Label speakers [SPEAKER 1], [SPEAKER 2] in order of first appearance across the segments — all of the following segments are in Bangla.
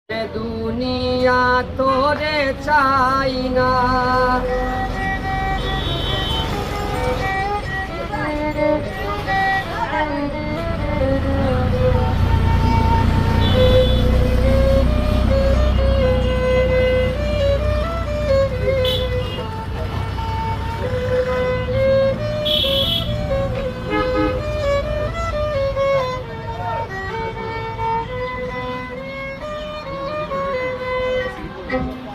[SPEAKER 1] দুনিয়া তোরে চাই না।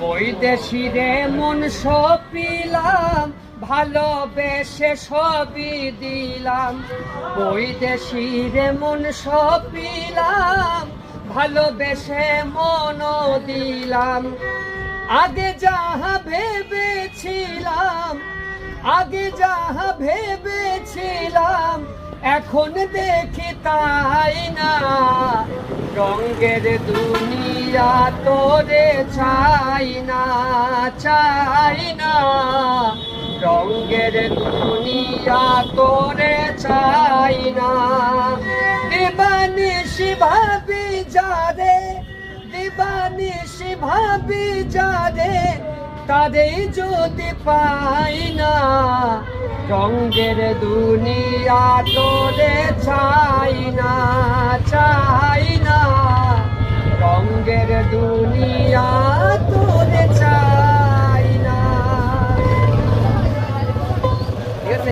[SPEAKER 1] বৈদেশিরে মন সপিলাম, ভালোবেসে সবই দিলাম। বৈদেশিরে মন সপিলাম, ভালোবেসে মনও দিলাম। আগে যাহা ভেবেছিলাম, আগে যাহা ভেবেছিলাম, এখন দেখি তাই না। রঙের দুনিয়া তোরে চাই না, চাই না। রঙের দুনিয়া তোরে চাই না। দিবানিশি ভাবি যারে, দিবানিশি ভাবি যারে, তাদের যদি পাই না। রঙের দুনিয়া তোরে চাই না, চাই